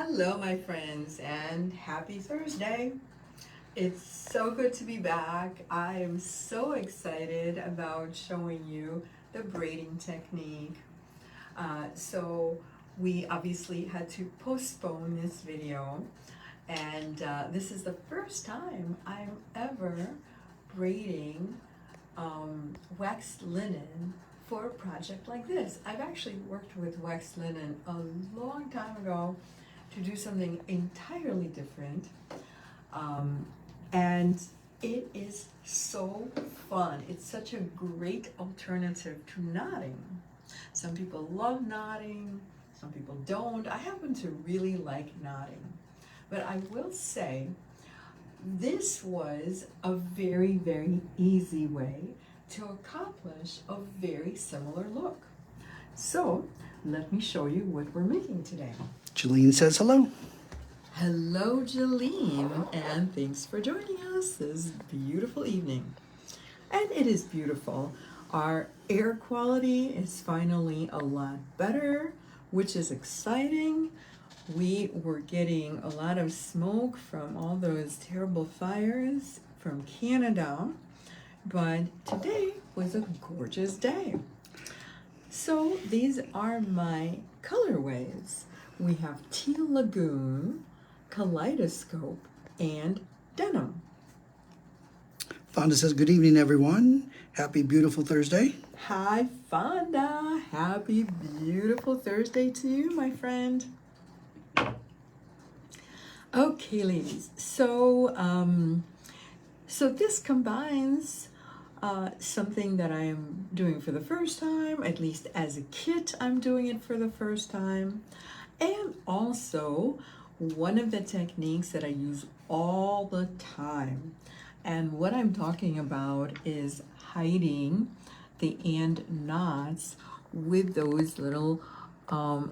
Hello, my friends, and happy Thursday. It's so good to be back. I am so excited about showing you the braiding technique. So we obviously had to postpone this video, and this is the first time I'm ever braiding waxed linen for a project like this. I've actually worked with waxed linen a long time ago to do something entirely different. And it is so fun. It's such a great alternative to knotting. Some people love knotting, some people don't. I happen to really like knotting. But I will say, this was a very, very easy way to accomplish a very similar look. So let me show you what we're making today. Jeline says hello. Hello, Jeline, and thanks for joining us this beautiful evening. And it is beautiful. Our air quality is finally a lot better, which is exciting. We were getting a lot of smoke from all those terrible fires from Canada, but today was a gorgeous day. So these are my colorways. We have Teal Lagoon, Kaleidoscope, and Denim. Fonda says good evening, everyone. Happy beautiful Thursday. Hi, Fonda. Happy beautiful Thursday to you, my friend. Okay, ladies. So this combines something that I am doing for the first time, at least as a kit, I'm doing it for the first time. And also one of the techniques that I use all the time. And what I'm talking about is hiding the and knots with those little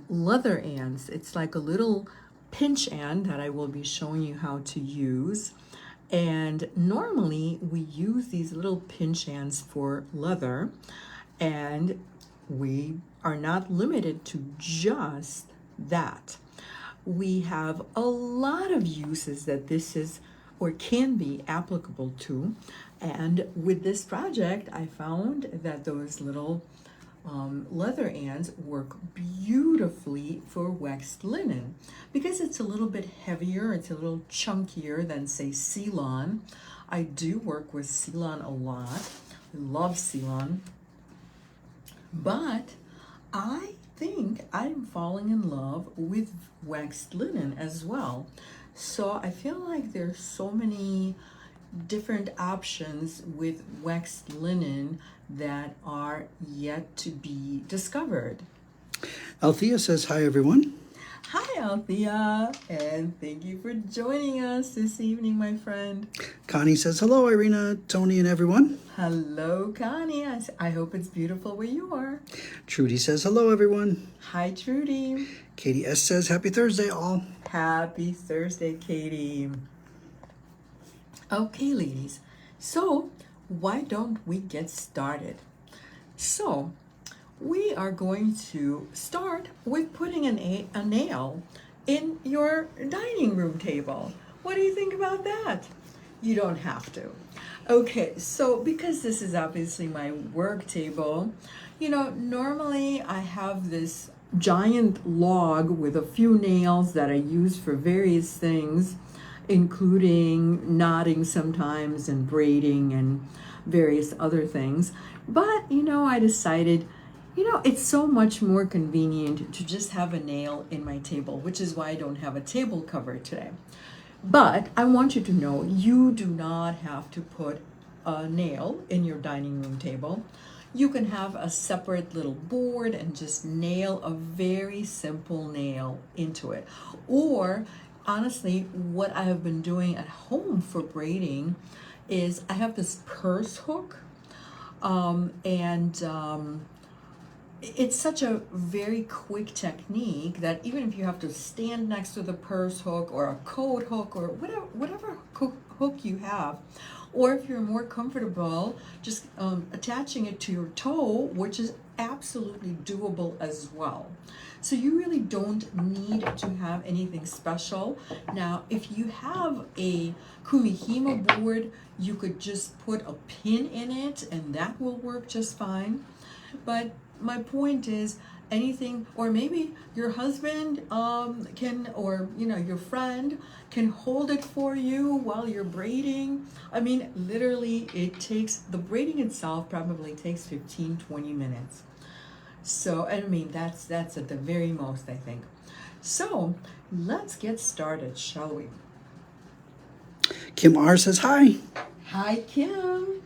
leather ends. It's like a little pinch end that I will be showing you how to use. And normally we use these little pinch ends for leather, and we are not limited to just that. We have a lot of uses that this is or can be applicable to, and with this project I found that those little leather ends work beautifully for waxed linen because it's a little bit heavier, it's a little chunkier than, say, Ceylon. I do work with Ceylon a lot. I love Ceylon. But I think I'm falling in love with waxed linen as well. So I feel like there's so many different options with waxed linen that are yet to be discovered. Althea says hi, everyone. Hi, Althea, and thank you for joining us this evening, my friend. Connie says hello, Irina, Tony, and everyone. Hello, Connie. I hope it's beautiful where you are. Trudy says hello, everyone. Hi, Trudy. Katie S says happy Thursday, all. Happy Thursday, Katie. Okay, ladies, so why don't we get started? So we are going to start with putting a nail in your dining room table. What do you think about that? You don't have to. Okay, so because this is obviously my work table, normally I have this giant log with a few nails that I use for various things, including knotting sometimes and braiding and various other things. But, I decided, it's so much more convenient to just have a nail in my table, which is why I don't have a table cover today. But I want you to know you do not have to put a nail in your dining room table. You can have a separate little board and just nail a very simple nail into it. Or honestly, what I have been doing at home for braiding is I have this purse hook, it's such a very quick technique that even if you have to stand next to the purse hook or a coat hook or whatever hook you have, or if you're more comfortable, just attaching it to your toe, which is absolutely doable as well. So you really don't need to have anything special. Now, if you have a kumihimo board, you could just put a pin in it and that will work just fine. But my point is, anything, or maybe your husband can, or your friend can hold it for you while you're braiding. I mean, literally the braiding itself probably takes 15-20 minutes. So I mean, that's at the very most, I think. So let's get started, shall we? Kim R says hi. Hi, Kim.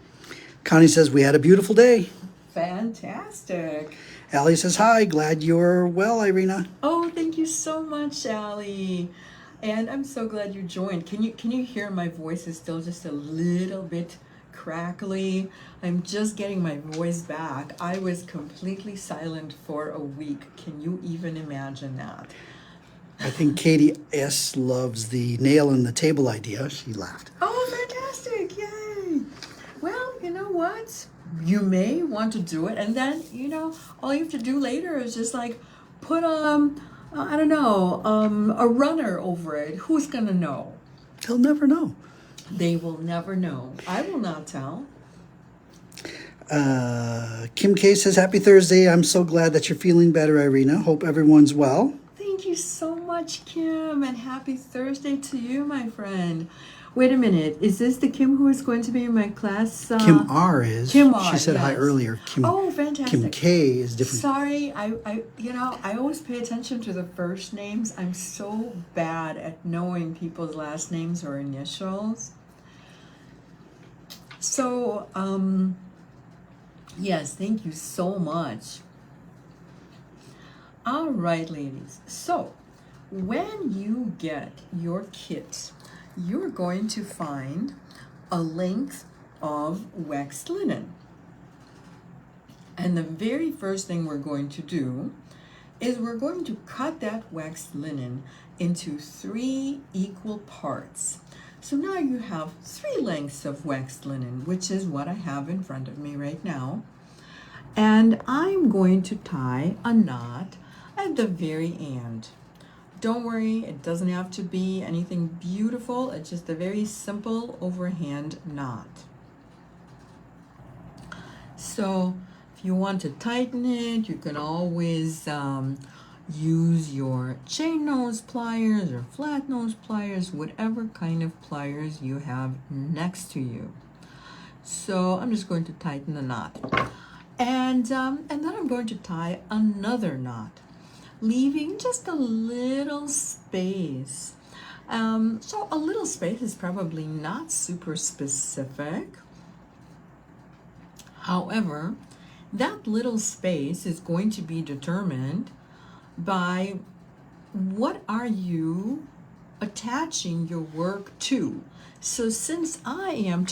Connie says we had a beautiful day. Fantastic. Allie says hi. Glad you're well, Irina. Oh, thank you so much, Allie. And I'm so glad you joined. Can you hear my voice is still just a little bit crackly? I'm just getting my voice back. I was completely silent for a week. Can you even imagine that? I think Katie S. loves the nail in the table idea. She laughed. Oh, fantastic. Yay. Well, you know what? You may want to do it, and then, all you have to do later is just like put I don't know, a runner over it. Who's gonna know? They'll never know. They will never know. I will not tell. Kim K says happy Thursday. I'm so glad that you're feeling better, Irina. Hope everyone's well. Thank you so much, Kim, and happy Thursday to you, my friend. Wait a minute. Is this the Kim who is going to be in my class? Kim R is. Kim R, She said hi yes. earlier. Oh, fantastic. Kim K is different. Sorry, I always pay attention to the first names. I'm so bad at knowing people's last names or initials. So, yes, thank you so much. All right, ladies. So, when you get your kit, you're going to find a length of waxed linen. And the very first thing we're going to do is we're going to cut that waxed linen into 3 equal parts. So now you have 3 lengths of waxed linen, which is what I have in front of me right now. And I'm going to tie a knot at the very end. Don't worry, it doesn't have to be anything beautiful. It's just a very simple overhand knot. So if you want to tighten it, you can always use your chain nose pliers or flat nose pliers, whatever kind of pliers you have next to you. So I'm just going to tighten the knot. And then I'm going to tie another knot, leaving just a little space. So a little space is probably not super specific. However, that little space is going to be determined by what are you attaching your work to. So since I am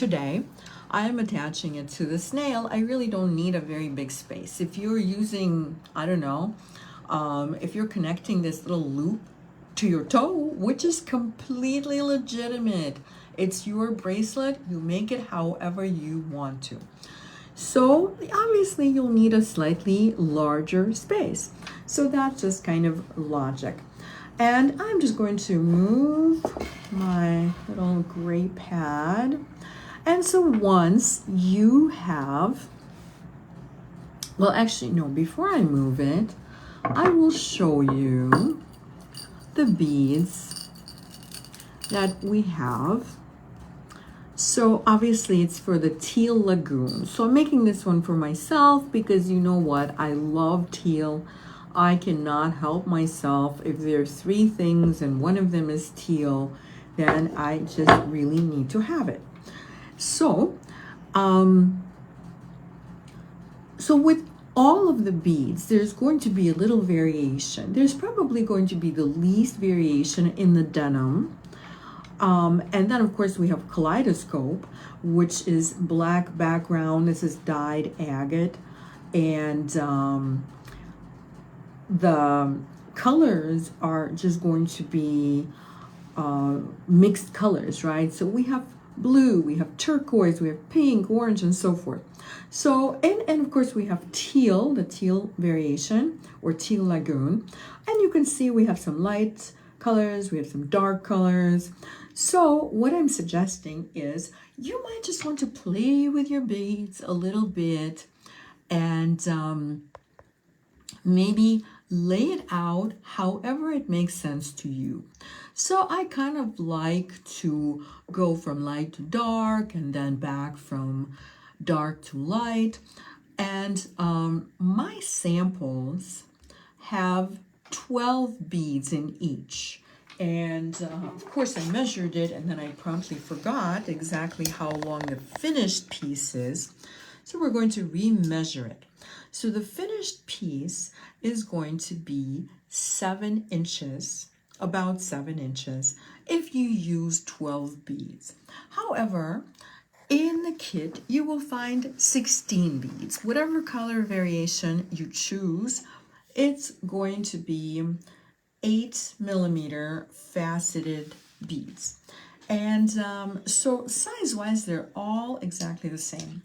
attaching it to the snail, I really don't need a very big space. If you're using, I don't know, if you're connecting this little loop to your toe, which is completely legitimate, it's your bracelet, you make it however you want to. So obviously you'll need a slightly larger space. So that's just kind of logic. And I'm just going to move my little gray pad. And so once you have, well, actually, no, before I move it, I will show you the beads that we have. So obviously it's for the teal lagoon. So I'm making this one for myself because you know what? I love teal. I cannot help myself. If there are 3 things and one of them is teal, then I just really need to have it. So, so with all of the beads, there's going to be a little variation. There's probably going to be the least variation in the denim. And then of course we have kaleidoscope, which is black background. This is dyed agate, and the colors are just going to be mixed colors, right? So we have blue, we have turquoise, we have pink, orange, and so forth. So, and of course we have teal, the teal variation, or teal lagoon. And you can see we have some light colors, we have some dark colors. So what I'm suggesting is you might just want to play with your beads a little bit and maybe lay it out however it makes sense to you. So I kind of like to go from light to dark and then back from dark to light. And my samples have 12 beads in each. And of course I measured it and then I promptly forgot exactly how long the finished piece is. So we're going to remeasure it. So the finished piece is going to be 7 inches, about 7 inches, if you use 12 beads. However, in the kit, you will find 16 beads. Whatever color variation you choose, it's going to be 8mm faceted beads. And so size-wise, they're all exactly the same.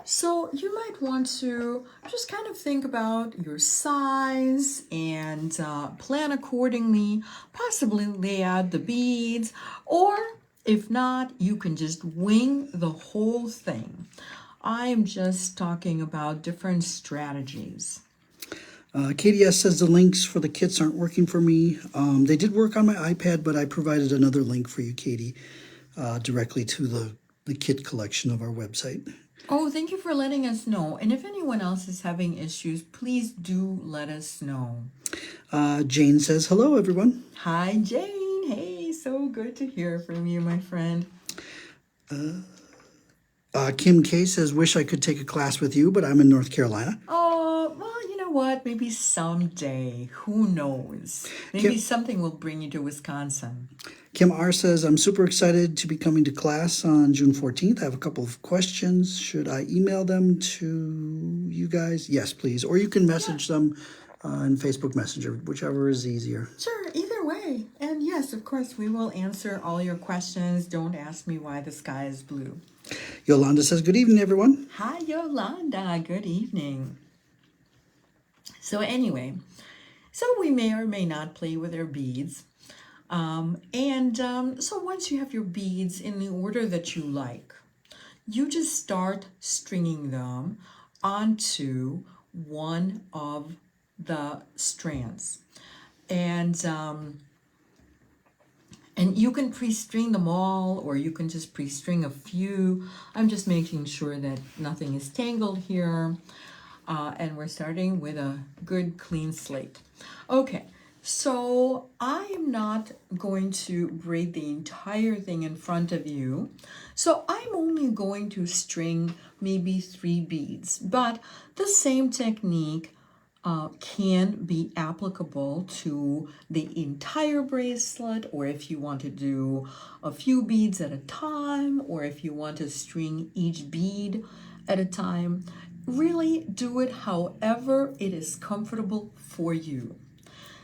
So you might want to just kind of think about your size and plan accordingly, possibly lay out the beads, or if not, you can just wing the whole thing. I am just talking about different strategies. Katie S. says the links for the kits aren't working for me. They did work on my iPad, but I provided another link for you, Katie, directly to the kit collection of our website. Oh, thank you for letting us know. And if anyone else is having issues, please do let us know. Jane says, hello, everyone. Hi, Jane. Hey, so good to hear from you, my friend. Kim K says, wish I could take a class with you, but I'm in North Carolina. Oh, well, you know what? Maybe someday. Who knows? Maybe something will bring you to Wisconsin. Kim R says, I'm super excited to be coming to class on June 14th. I have a couple of questions. Should I email them to you guys? Yes, please. Or you can message them in Facebook Messenger, whichever is easier. Sure, either way. And yes, of course, we will answer all your questions. Don't ask me why the sky is blue. Yolanda says, good evening, everyone. Hi, Yolanda. Good evening. So anyway, so we may or may not play with our beads. So once you have your beads in the order that you like, you just start stringing them onto one of the strands. And you can pre-string them all, or you can just pre-string a few. I'm just making sure that nothing is tangled here. And we're starting with a good clean slate. Okay, so I am not going to braid the entire thing in front of you. So I'm only going to string maybe 3 beads, but the same technique can be applicable to the entire bracelet, or if you want to do a few beads at a time, or if you want to string each bead at a time. Really do it however it is comfortable for you.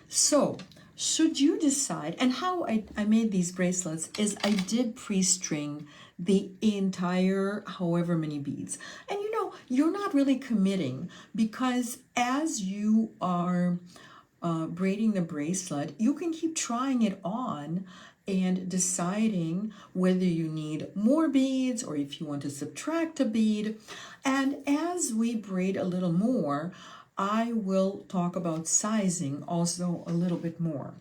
So should you decide, and how I made these bracelets is I did pre-string the entire however many beads. And you know, you're not really committing, because as you are braiding the bracelet, you can keep trying it on and deciding whether you need more beads or if you want to subtract a bead. And as we braid a little more, I will talk about sizing also a little bit more.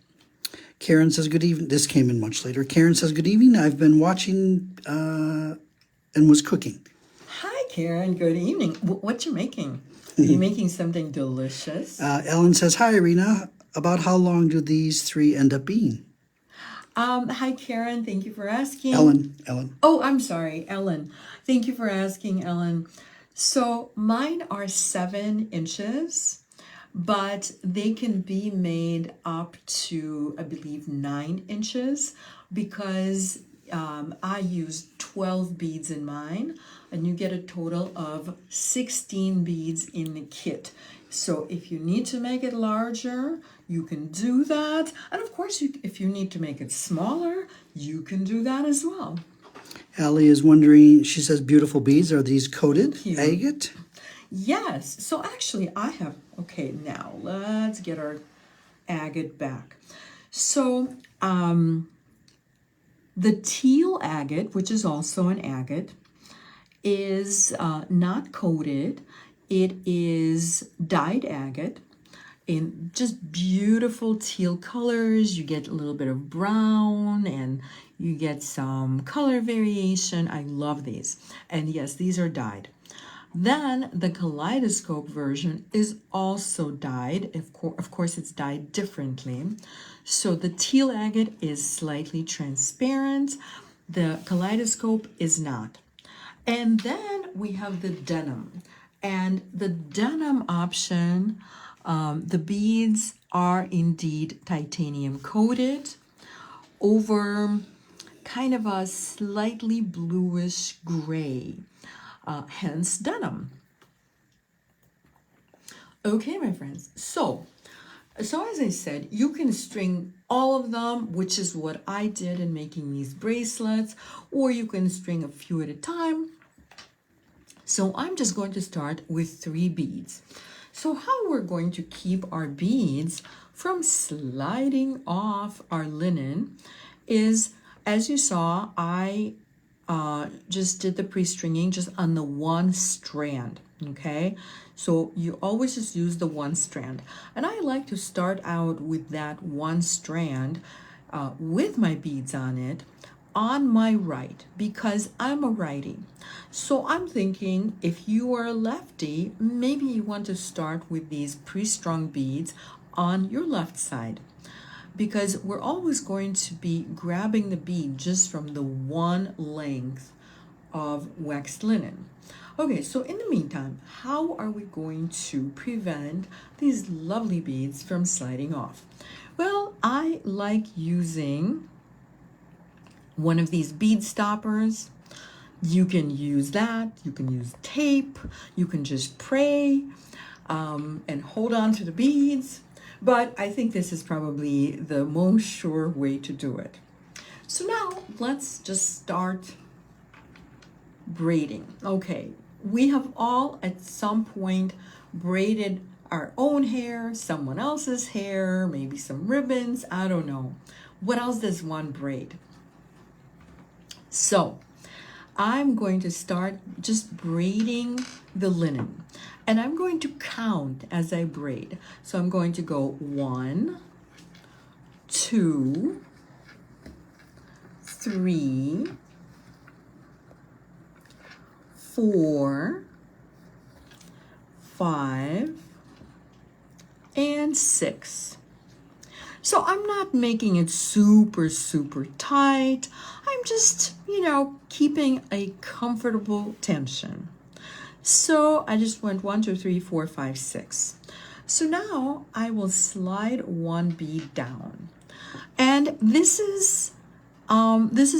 Karen says, good evening. This came in much later. Karen says, good evening. I've been watching and was cooking. Hi, Karen. Good evening. What you making? Are you making something delicious? Ellen says, hi, Irina. About how long do these 3 end up being? Hi, Karen. Thank you for asking. Ellen. Oh, I'm sorry, Ellen. Thank you for asking, Ellen. So mine are 7 inches, but they can be made up to, I believe, 9 inches, because I used 12 beads in mine, and you get a total of 16 beads in the kit. So if you need to make it larger, you can do that. And of course, if you need to make it smaller, you can do that as well. Allie is wondering, she says beautiful beads. Are these coated Cute. agate? Yes. So actually I have, okay, now let's get our agate back. So the teal agate, which is also an agate, is not coated. It is dyed agate in just beautiful teal colors. You get a little bit of brown and you get some color variation. I love these. And yes, these are dyed. Then the kaleidoscope version is also dyed. Of course, it's dyed differently. So the teal agate is slightly transparent. The kaleidoscope is not. And then we have the denim. And the denim option, the beads are indeed titanium coated over kind of a slightly bluish gray, hence denim. Okay, my friends, so as I said, you can string all of them, which is what I did in making these bracelets, or you can string a few at a time. So I'm just going to start with 3 beads. So how we're going to keep our beads from sliding off our linen is, as you saw, I just did the pre-stringing just on the one strand, okay? So you always just use the one strand. And I like to start out with that one strand with my beads on it on my right, because I'm a righty. So I'm thinking if you are a lefty, maybe you want to start with these pre-strung beads on your left side, because we're always going to be grabbing the bead just from the one length of waxed linen. Okay, so in the meantime, how are we going to prevent these lovely beads from sliding off? Well, I like using one of these bead stoppers. You can use that, you can use tape, you can just pray and hold on to the beads, but I think this is probably the most sure way to do it. So now let's just start braiding. Okay, we have all at some point braided our own hair, someone else's hair, maybe some ribbons, I don't know. What else does one braid? So I'm going to start just braiding the linen, and I'm going to count as I braid. So I'm going to go 1, 2, 3, 4, 5, and 6. So I'm not making it super tight. I'm just, keeping a comfortable tension. So I just went 1, 2, 3, 4, 5, 6. So now I will slide one bead down. And this is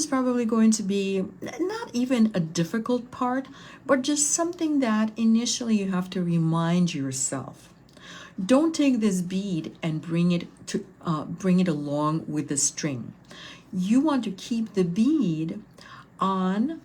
probably going to be not even a difficult part, but just something that initially you have to remind yourself. Don't take this bead and bring it along with the string. You want to keep the bead on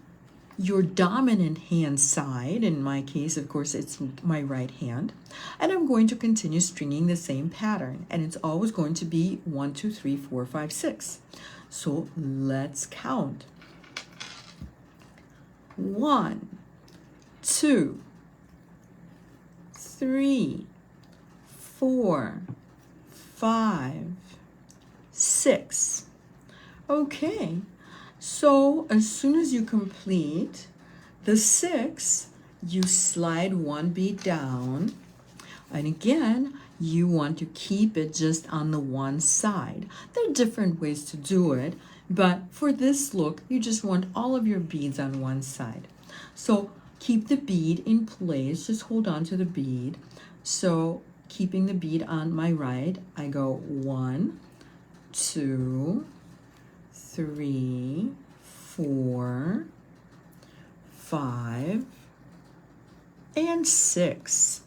your dominant hand side. In my case, of course, it's my right hand. And I'm going to continue stringing the same pattern. And it's always going to be 1, 2, 3, 4, 5, 6. So let's count. 1, 2, 3, 4, 5, 6. Okay, so as soon as you complete the 6, you slide one bead down, and again, you want to keep it just on the one side. There are different ways to do it, but for this look, you just want all of your beads on one side. So keep the bead in place, just hold on to the bead. So keeping the bead on my right, I go 1, 2, 3, 4, 5, and 6.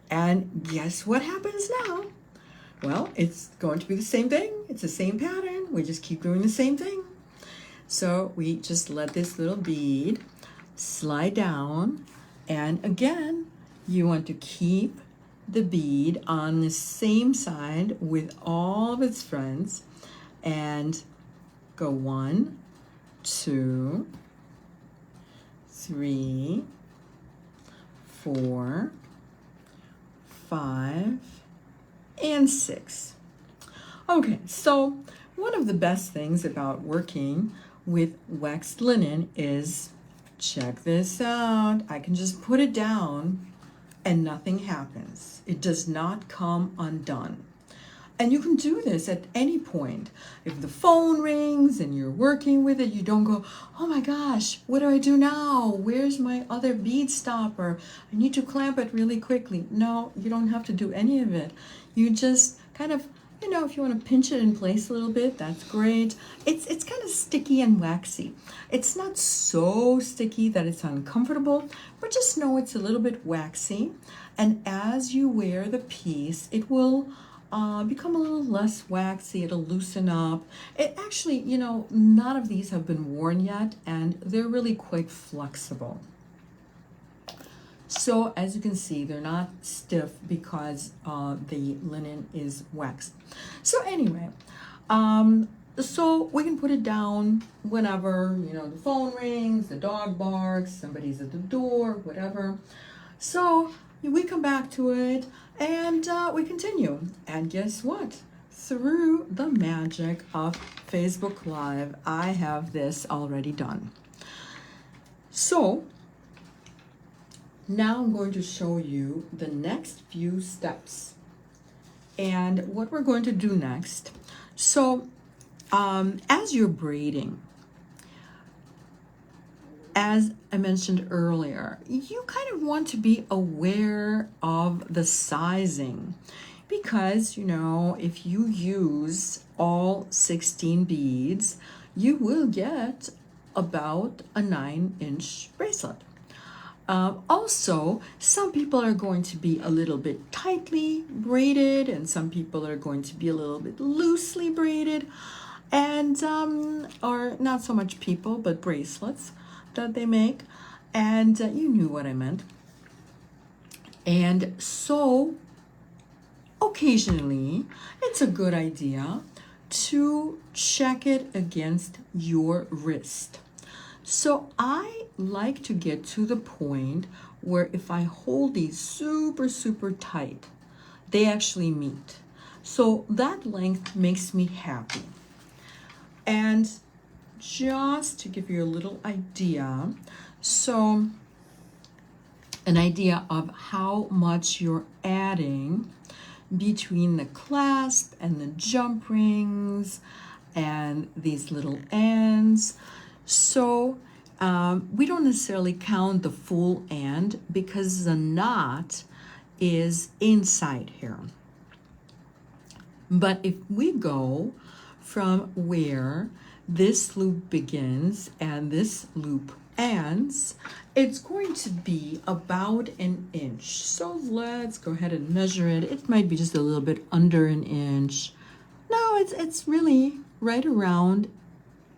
And guess what happens now? Well, it's going to be the same thing. It's the same pattern. We just keep doing the same thing. So we just let this little bead slide down, and again, you want to keep the bead on the same side with all of its friends, and go 1, 2, 3, 4, 5, and 6. Okay, so one of the best things about working with waxed linen is, check this out, I can just put it down and nothing happens. It does not come undone. And you can do this at any point. If the phone rings and you're working with it, you don't go, oh my gosh, what do I do now? Where's my other bead stopper? I need to clamp it really quickly. No, you don't have to do any of it. You just kind of, if you want to pinch it in place a little bit, that's great. It's kind of sticky and waxy. It's not so sticky that it's uncomfortable, but just know it's a little bit waxy. And as you wear the piece, it will become a little less waxy. It'll loosen up. It actually, none of these have been worn yet, and they're really quite flexible. So as you can see, they're not stiff because the linen is waxed. So anyway, so we can put it down whenever, the phone rings, the dog barks, somebody's at the door, whatever. So we come back to it and we continue. And guess what? Through the magic of Facebook Live, I have this already done. So now I'm going to show you the next few steps and what we're going to do next. So as you're braiding, as I mentioned earlier, you kind of want to be aware of the sizing because, if you use all 16 beads, you will get about a 9-inch bracelet. Also, some people are going to be a little bit tightly braided and some people are going to be a little bit loosely braided, and or not so much people, but bracelets that they make, and you knew what I meant. And so occasionally it's a good idea to check it against your wrist. So I like to get to the point where if I hold these super, super tight, they actually meet. So that length makes me happy. And just to give you a little idea, so an idea of how much you're adding between the clasp and the jump rings and these little ends. So we don't necessarily count the full end because the knot is inside here. But if we go from where this loop begins and this loop ends, it's going to be about 1 inch. So let's go ahead and measure it. It might be just a little bit under 1 inch. No, it's really right around,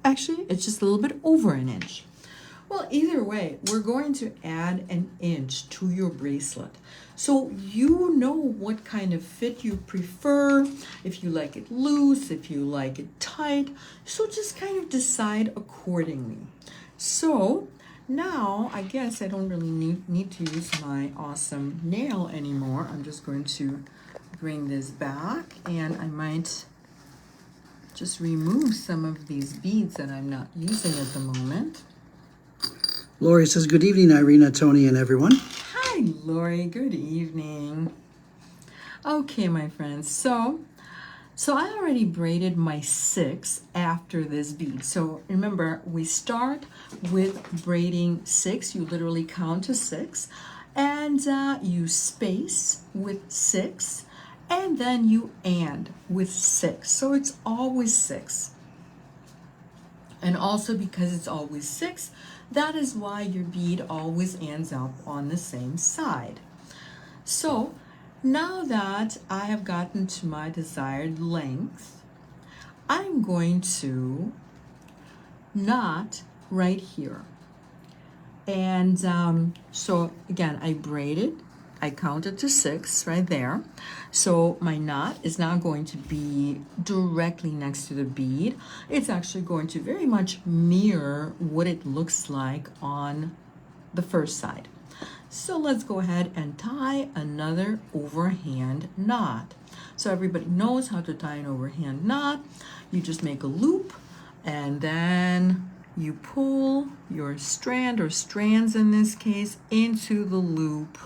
actually, it's just a little bit over 1 inch. Well, either way, we're going to add 1 inch to your bracelet. So you know what kind of fit you prefer, if you like it loose, if you like it tight. So just kind of decide accordingly. So now I guess I don't really need to use my awesome nail anymore. I'm just going to bring this back and I might just remove some of these beads that I'm not using at the moment. Lori says, good evening, Irina, Tony, and everyone. Hi, Lori. Good evening. Okay, my friends. So I already braided my 6 after this bead. So remember, we start with braiding 6. You literally count to 6. And you space with 6. And then you and with 6. So it's always 6. And also because it's always 6, that is why your bead always ends up on the same side. So now that I have gotten to my desired length, I'm going to knot right here. And so again, I braided, I counted to 6 right there. So my knot is now going to be directly next to the bead. It's actually going to very much mirror what it looks like on the first side. So let's go ahead and tie another overhand knot. So everybody knows how to tie an overhand knot. You just make a loop and then you pull your strand, or strands in this case, into the loop.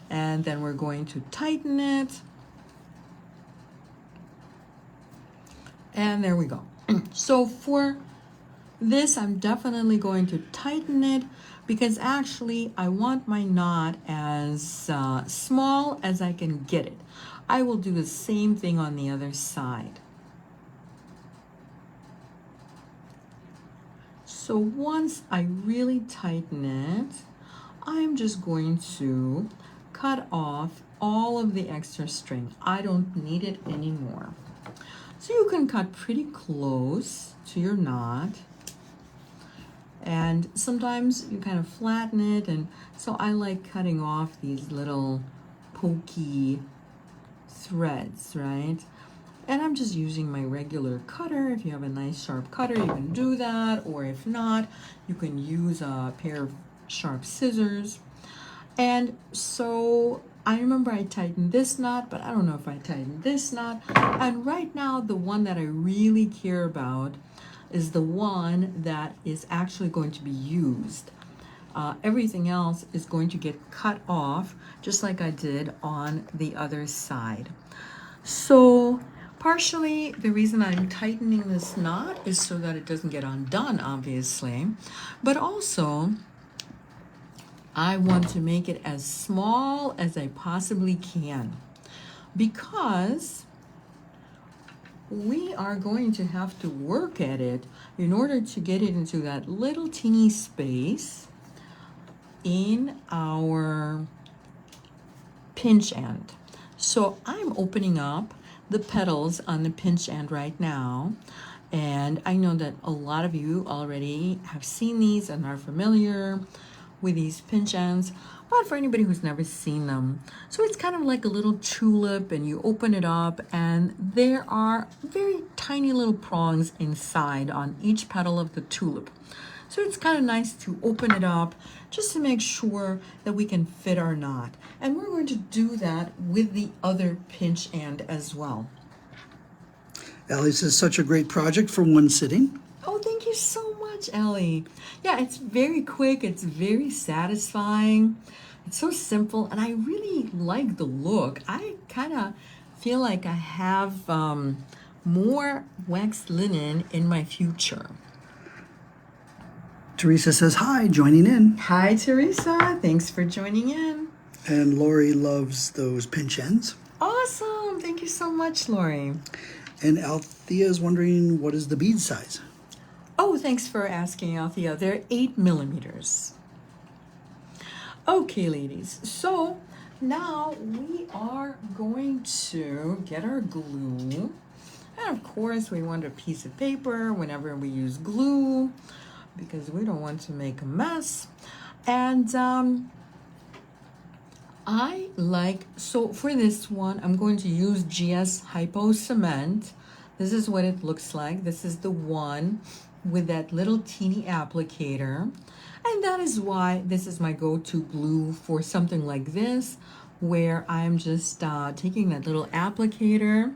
And then we're going to tighten it. And there we go. So for this, I'm definitely going to tighten it because actually I want my knot as small as I can get it. I will do the same thing on the other side. So once I really tighten it, I'm just going to cut off all of the extra string. I don't need it anymore. So you can cut pretty close to your knot. And sometimes you kind of flatten it, and so I like cutting off these little pokey threads, right? And I'm just using my regular cutter. If you have a nice sharp cutter, you can do that, or if not, you can use a pair of sharp scissors. And so I remember I tightened this knot, but I don't know if I tightened this knot. And right now, the one that I really care about is the one that is actually going to be used. Everything else is going to get cut off, just like I did on the other side. So partially, the reason I'm tightening this knot is so that it doesn't get undone, obviously, but also I want to make it as small as I possibly can, because we are going to have to work at it in order to get it into that little teeny space in our pinch end. So I'm opening up the petals on the pinch end right now, and I know that a lot of you already have seen these and are familiar with these pinch ends, but for anybody who's never seen them, so it's kind of like a little tulip, and you open it up and there are very tiny little prongs inside on each petal of the tulip. So it's kind of nice to open it up just to make sure that we can fit our knot. And we're going to do that with the other pinch end as well. Ellie, this is such a great project for one sitting. Oh, thank you so much, Ellie. Yeah, it's very quick. It's very satisfying. It's so simple, and I really like the look. I kind of feel like I have more waxed linen in my future. Teresa says, hi, joining in. Hi, Teresa. Thanks for joining in. And Lori loves those pinch ends. Awesome. Thank you so much, Lori. And Althea is wondering, what is the bead size? Oh, thanks for asking, Althea. They're 8 millimeters. Okay, ladies. So now we are going to get our glue. And of course, we want a piece of paper whenever we use glue, because we don't want to make a mess. And so for this one, I'm going to use GS Hypo Cement. This is what it looks like. This is the one with that little teeny applicator. And that is why this is my go-to glue for something like this, where I'm just taking that little applicator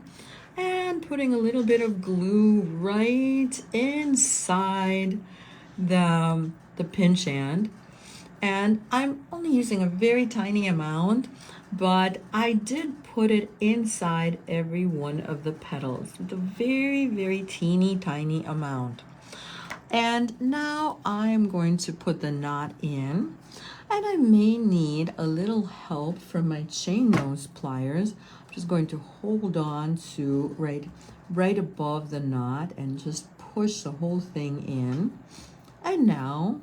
and putting a little bit of glue right inside the pinch end. And I'm only using a very tiny amount, but I did put it inside every one of the petals with a very, very teeny tiny amount. And now I'm going to put the knot in, and I may need a little help from my chain nose pliers. I'm just going to hold on to right above the knot and just push the whole thing in. And now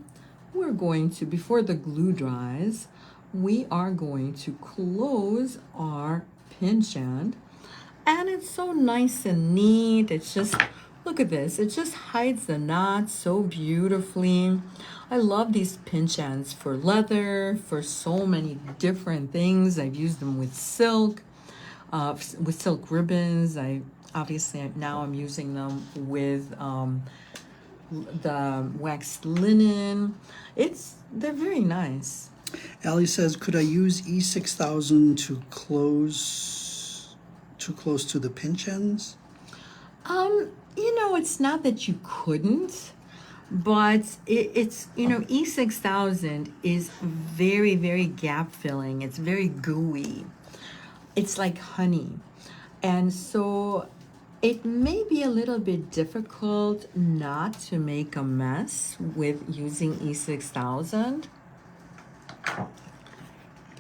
we're going to, before the glue dries, we are going to close our pinch end. And it's so nice and neat. It's just Look at this. It just hides the knot so beautifully. I love these pinch ends for leather, for so many different things. I've used them with silk, with silk ribbons. Now I'm using them with the waxed linen. They're very nice. Allie says, could I use E6000 to close too close to the pinch ends? It's not that you couldn't, but it's E6000 is very, very gap filling. It's very gooey. It's like honey. And so it may be a little bit difficult not to make a mess with using E6000.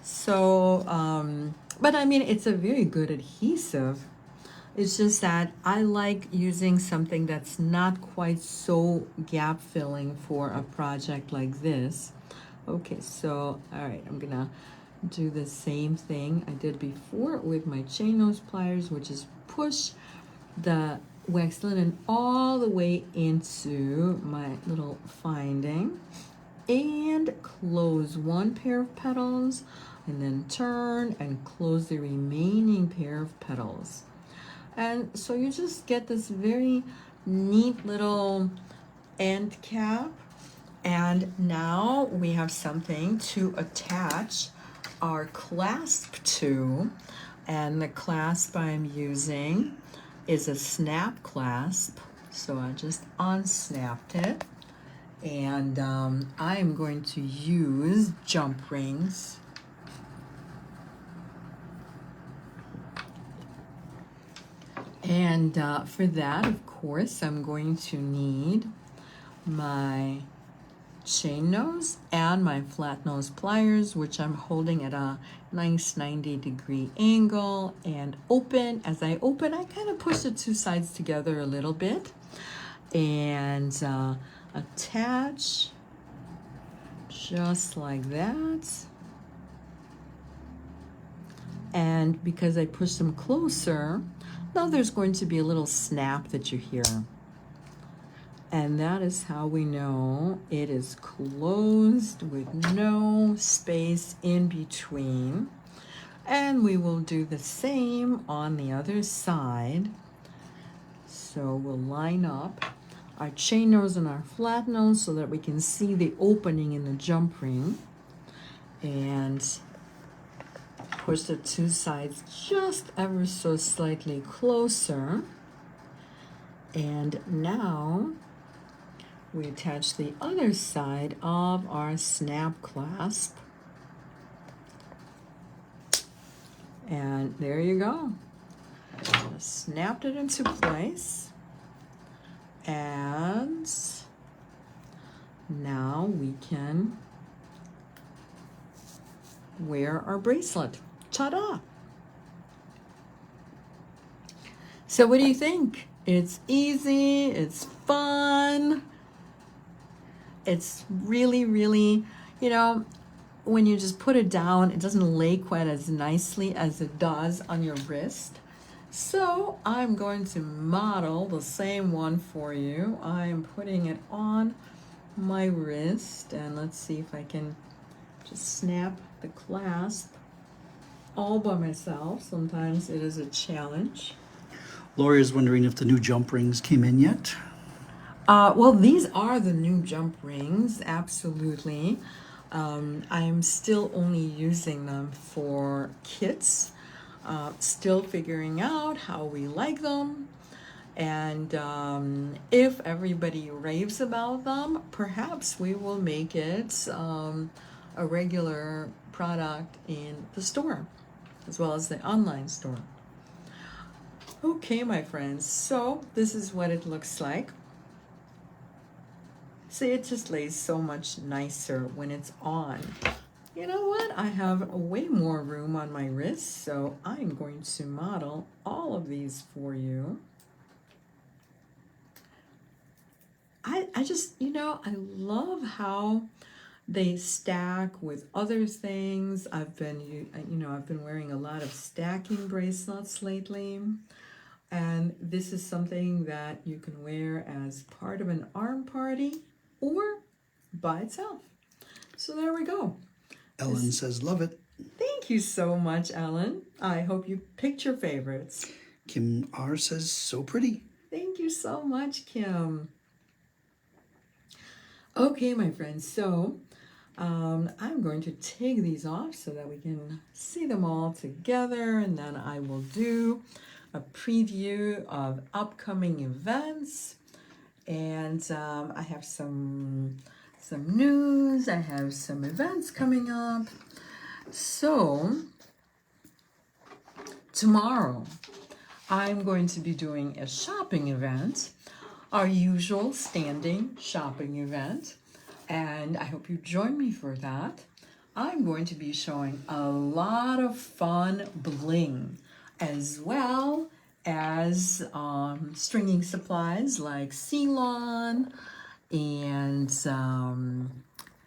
So, but I mean, it's a very good adhesive. It's just that I like using something that's not quite so gap filling for a project like this. Okay, so, all right, I'm gonna do the same thing I did before with my chain nose pliers, which is push the wax linen all the way into my little finding and close one pair of petals and then turn and close the remaining pair of petals. And so you just get this very neat little end cap. And now we have something to attach our clasp to. And the clasp I'm using is a snap clasp. So I just unsnapped it. And I am going to use jump rings. And for that, of course, I'm going to need my chain nose and my flat nose pliers, which I'm holding at a nice 90-degree angle and open. As I open, I kind of push the two sides together a little bit and attach just like that. And because I push them closer, now there's going to be a little snap that you hear. And that is how we know it is closed with no space in between. And we will do the same on the other side. So we'll line up our chain nose and our flat nose so that we can see the opening in the jump ring. And push the two sides just ever so slightly closer. And now we attach the other side of our snap clasp. And there you go. Just snapped it into place. And now we can wear our bracelet. Ta-da! So what do you think? It's easy, it's fun. It's really, really, when you just put it down, it doesn't lay quite as nicely as it does on your wrist. So I'm going to model the same one for you. I'm putting it on my wrist, and let's see if I can just snap the clasp all by myself. Sometimes it is a challenge. Lori is wondering if the new jump rings came in yet. Well, these are the new jump rings, absolutely. I'm still only using them for kits, still figuring out how we like them. And if everybody raves about them, perhaps we will make it a regular product in the store, as well as the online store. Okay, my friends, so this is what it looks like. See, it just lays so much nicer when it's on. You know what? I have way more room on my wrist, so I'm going to model all of these for you. I just, I love how they stack with other things. I've been wearing a lot of stacking bracelets lately. And this is something that you can wear as part of an arm party or by itself. So there we go. Ellen says, love it. Thank you so much, Ellen. I hope you picked your favorites. Kim R says, so pretty. Thank you so much, Kim. Okay, my friends, so I'm going to take these off so that we can see them all together, and then I will do a preview of upcoming events. And I have some news. I have some events coming up. So tomorrow I'm going to be doing a shopping event, our usual standing shopping event, and I hope you join me for that. I'm going to be showing a lot of fun bling, as well as stringing supplies like Ceylon and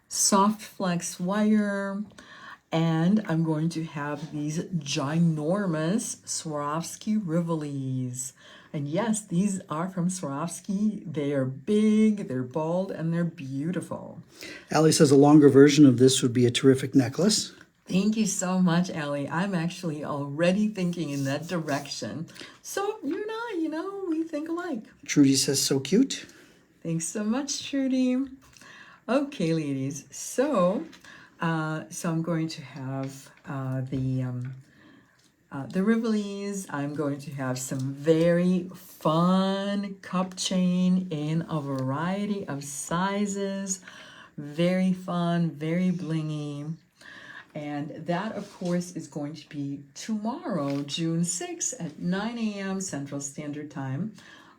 soft flex wire. And I'm going to have these ginormous Swarovski Rivolis. And yes, these are from Swarovski. They are big, they're bold, and they're beautiful. Allie says a longer version of this would be a terrific necklace. Thank you so much, Allie. I'm actually already thinking in that direction. So you and I, we think alike. Trudy says so cute. Thanks so much, Trudy. Okay, ladies. So I'm going to have the Rivolis. I'm going to have some very fun cup chain in a variety of sizes. Very fun, very blingy. And that, of course, is going to be tomorrow, June 6th at 9 a.m. Central Standard Time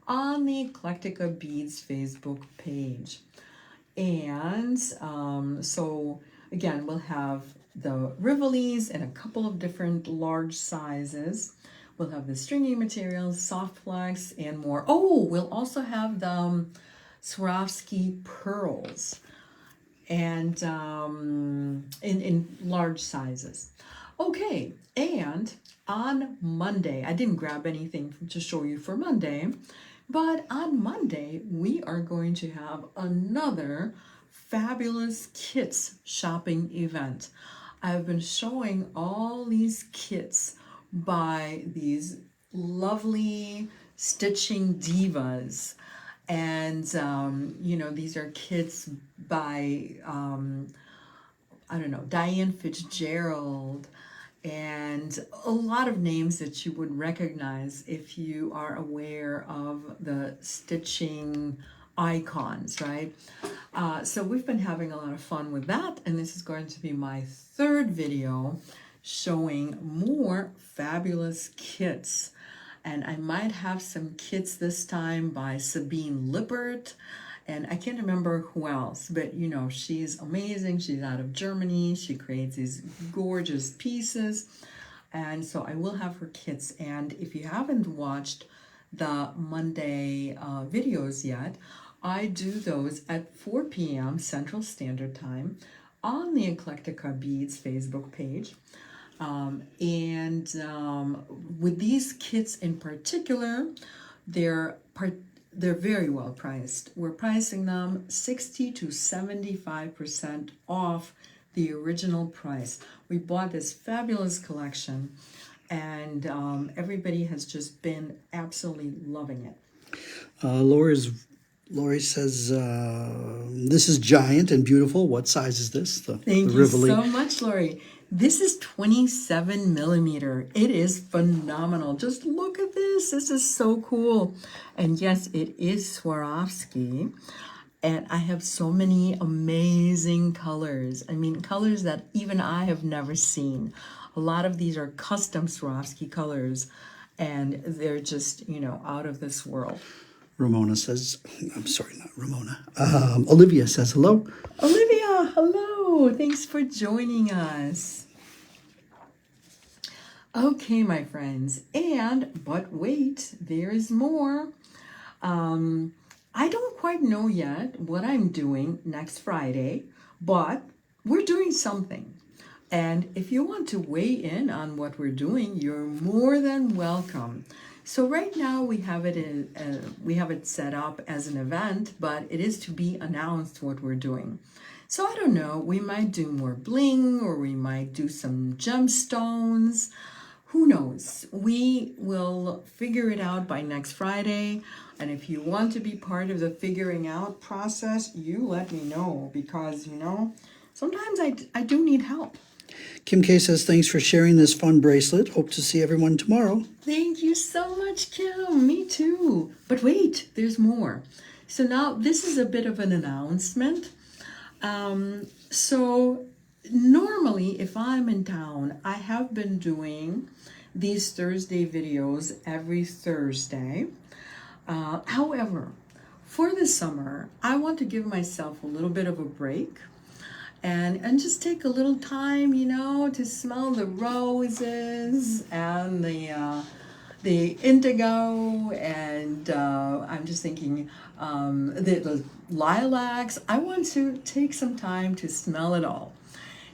on the Eclectica Beads Facebook page. And so, again, we'll have the Rivolis in a couple of different large sizes. We'll have the stringing materials, soft flex, and more. Oh, we'll also have the Swarovski pearls, and in large sizes. Okay, and on Monday, I didn't grab anything to show you for Monday, but on Monday, we are going to have another fabulous kits shopping event. I've been showing all these kits by these lovely stitching divas. And, these are kits by, Diane Fitzgerald, and a lot of names that you would recognize if you are aware of the stitching icons, right? So we've been having a lot of fun with that, and this is going to be my third video showing more fabulous kits. And I might have some kits this time by Sabine Lippert, and I can't remember who else, but she's amazing. She's out of Germany. She creates these gorgeous pieces, and so I will have her kits. And if you haven't watched the Monday videos yet, I do those at 4 p.m. Central Standard Time on the Eclectica Beads Facebook page. With these kits in particular, they're very well priced. We're pricing them 60 to 75% off the original price. We bought this fabulous collection, and everybody has just been absolutely loving it. Lori says, this is giant and beautiful. What size is this? Thank you so much, Lori. This is 27 millimeter. It is phenomenal. Just look at this. This is so cool. And yes, it is Swarovski. And I have so many amazing colors. I mean, colors that even I have never seen. A lot of these are custom Swarovski colors, and they're just, out of this world. Ramona says, I'm sorry, not Ramona. Olivia says hello. Olivia, hello. Thanks for joining us. Okay, my friends. But wait, there is more. I don't quite know yet what I'm doing next Friday, but we're doing something. And if you want to weigh in on what we're doing, you're more than welcome. So right now we have it set up as an event, but it is to be announced what we're doing. So I don't know, we might do more bling, or we might do some gemstones. Who knows? We will figure it out by next Friday. And if you want to be part of the figuring out process, you let me know, because, sometimes I do need help. Kim K says, thanks for sharing this fun bracelet. Hope to see everyone tomorrow. Thank you so much, Kim. Me too. But wait, there's more. So now this is a bit of an announcement. So normally, if I'm in town, I have been doing these Thursday videos every Thursday. However, for the summer, I want to give myself a little bit of a break and just take a little time, to smell the roses and the indigo, and I'm just thinking the lilacs. I want to take some time to smell it all.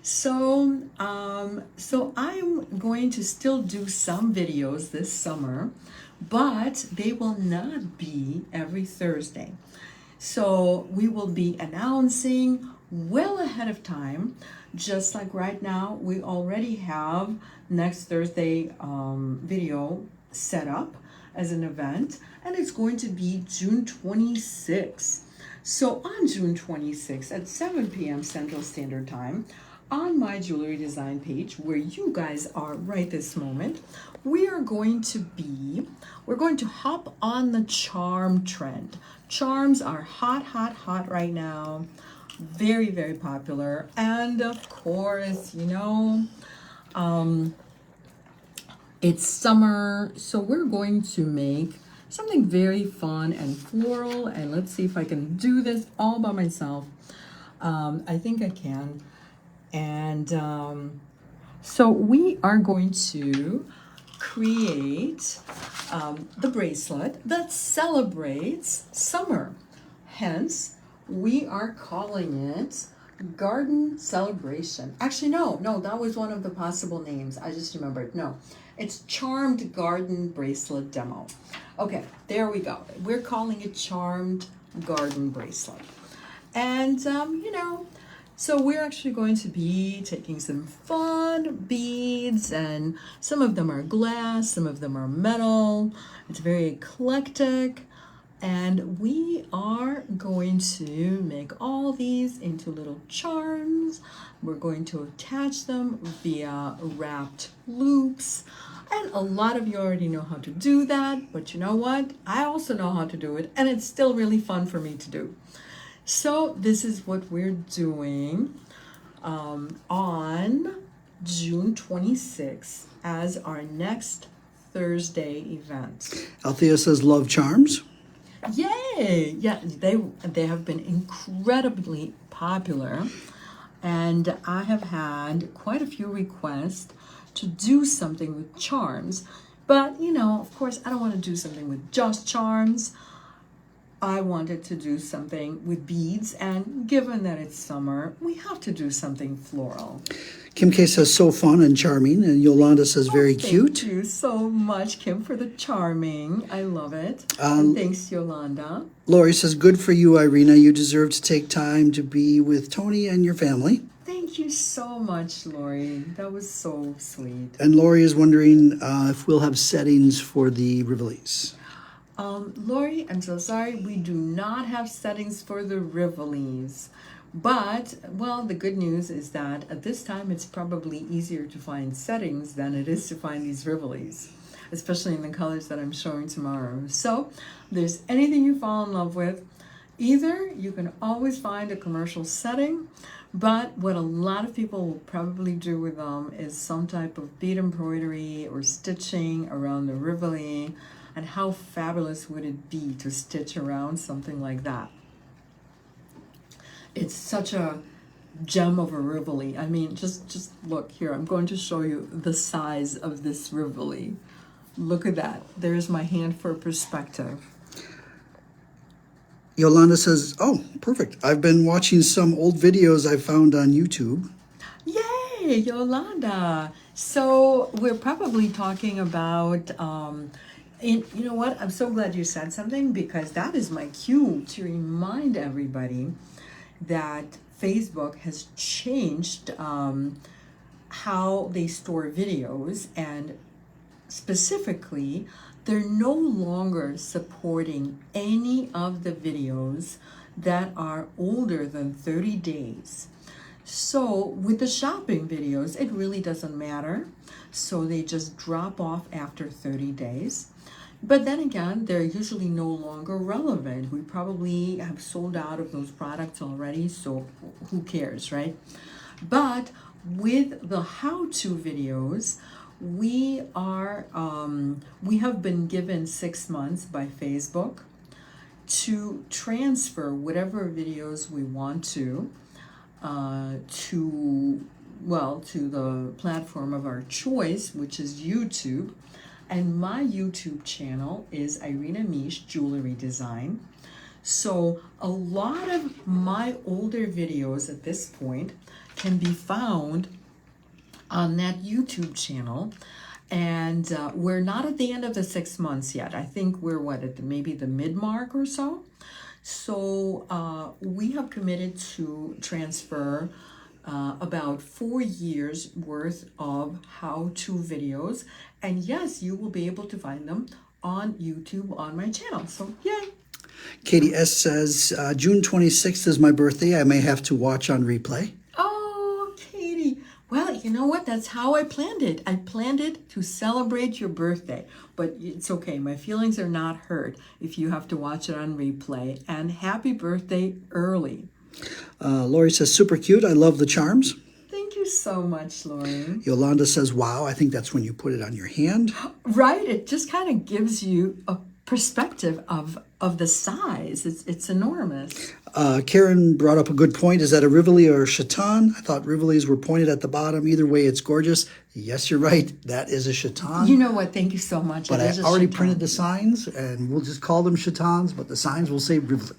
So I'm going to still do some videos this summer, but they will not be every Thursday. So we will be announcing well ahead of time, just like right now, we already have next Thursday video set up as an event, and it's going to be June 26th. So on June 26th at 7 p.m. Central Standard Time, on my jewelry design page, where you guys are right this moment, we're going to hop on the charm trend. Charms are hot right now. Very, very popular. And of course, it's summer, so we're going to make something very fun and floral. And let's see if I can do this all by myself. I think I can. And so we are going to create the bracelet that celebrates summer. Hence, we are calling it Garden Celebration. Actually, no, that was one of the possible names. I just remembered. No, it's Charmed Garden Bracelet Demo. Okay, there we go. We're calling it Charmed Garden Bracelet. And, so we're actually going to be taking some fun beads, and some of them are glass, some of them are metal. It's very eclectic. And we are going to make all these into little charms. We're going to attach them via wrapped loops. And a lot of you already know how to do that, but you know what? I also know how to do it, and it's still really fun for me to do. So this is what we're doing on June 26th as our next Thursday event. Althea says, love charms. Yay! Yeah, they have been incredibly popular, and I have had quite a few requests to do something with charms. But, of course, I don't want to do something with just charms. I wanted to do something with beads, and given that it's summer, we have to do something floral. Kim K says, so fun and charming, and Yolanda says, very cute. Thank you so much, Kim, for the charming. I love it. And thanks, Yolanda. Lori says, good for you, Irina. You deserve to take time to be with Tony and your family. Thank you so much, Lori. That was so sweet. And Lori is wondering if we'll have settings for the Rivolis. Lori, I'm so sorry. We do not have settings for the Rivolis. But, well, the good news is that at this time, it's probably easier to find settings than it is to find these Rivolis, especially in the colors that I'm showing tomorrow. So, if there's anything you fall in love with, either you can always find a commercial setting, but what a lot of people will probably do with them is some type of bead embroidery or stitching around the Rivoli. And how fabulous would it be to stitch around something like that? It's such a gem of a Rivoli. I mean, just look here. I'm going to show you the size of this Rivoli. Look at that. There's my hand for perspective. Yolanda says, oh, perfect. I've been watching some old videos I found on YouTube. Yay, Yolanda. So we're probably talking about And you know what? I'm so glad you said something, because that is my cue to remind everybody that Facebook has changed how they store videos, and specifically, they're no longer supporting any of the videos that are older than 30 days. So with the shopping videos, it really doesn't matter. So they just drop off after 30 days. But then again, they're usually no longer relevant. We probably have sold out of those products already, so who cares, right? But with the how-to videos, we have been given 6 months by Facebook to transfer whatever videos we want to to the platform of our choice, which is YouTube. And my YouTube channel is Irina Mish Jewelry Design. So a lot of my older videos at this point can be found on that YouTube channel. And we're not at the end of the 6 months yet. I think we're maybe the mid-mark or so. So we have committed to transfer about 4 years worth of how-to videos. And yes, you will be able to find them on YouTube on my channel. So yay! Katie S. says, June 26th is my birthday. I may have to watch on replay. Oh, Katie. Well, you know what? That's how I planned it. I planned it to celebrate your birthday. But it's okay. My feelings are not hurt if you have to watch it on replay. And happy birthday early. Lori says, super cute. I love the charms. Thank you so much, Lori. Yolanda says, wow. I think that's when you put it on your hand. Right. It just kind of gives you a perspective of the size. It's enormous. Karen brought up a good point. Is that a Rivoli or a Chaton? I thought Rivolis were pointed at the bottom. Either way, it's gorgeous. Yes, you're right. That is a Chaton. You know what? Thank you so much. But I already printed the signs, and we'll just call them Chatons, but the signs will say Rivoli.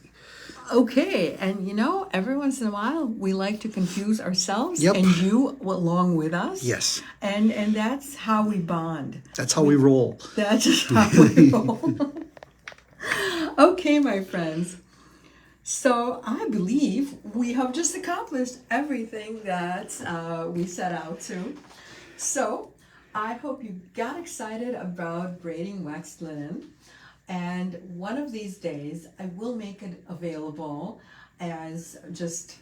Okay, and you know, every once in a while, we like to confuse ourselves, Yep. and you along with us. Yes. And that's how we bond. That's how we roll. That's just how we roll. Okay, my friends. So I believe we have just accomplished everything that we set out to. So I hope you got excited about braiding waxed linen. And one of these days, I will make it available as just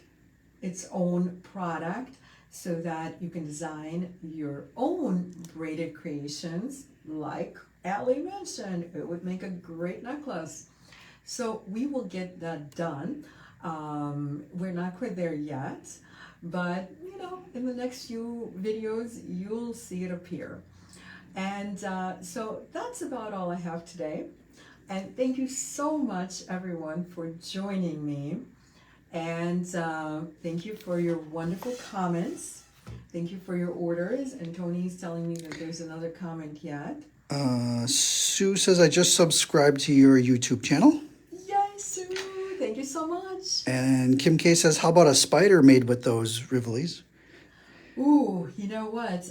its own product so that you can design your own braided creations. Like Allie mentioned, it would make a great necklace. So we will get that done. We're not quite there yet, but you know, in the next few videos, you'll see it appear. And so that's about all I have today. And thank you so much, everyone, for joining me. And thank you for your wonderful comments. Thank you for your orders. And Tony's telling me that there's another comment yet. Sue says, I just subscribed to your YouTube channel. Yay, Sue. Thank you so much. And Kim K says, how about a spider made with those Rivolis? Ooh, you know what?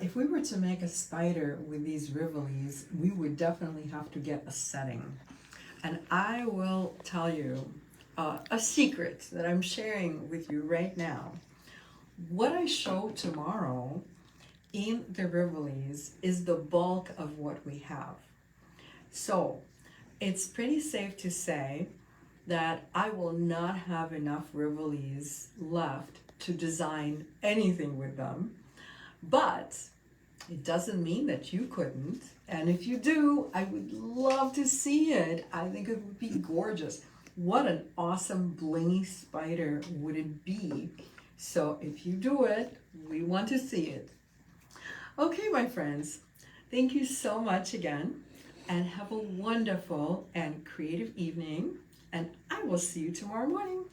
If we were to make a spider with these Rivolis, we would definitely have to get a setting. And I will tell you a secret that I'm sharing with you right now. What I show tomorrow in the Rivolis is the bulk of what we have. So it's pretty safe to say that I will not have enough Rivolis left to design anything with them, but it doesn't mean that you couldn't. And if you do, I would love to see it. I think it would be gorgeous. What an awesome blingy spider would it be? So if you do it, we want to see it. Okay, my friends, thank you so much again, and have a wonderful and creative evening, and I will see you tomorrow morning.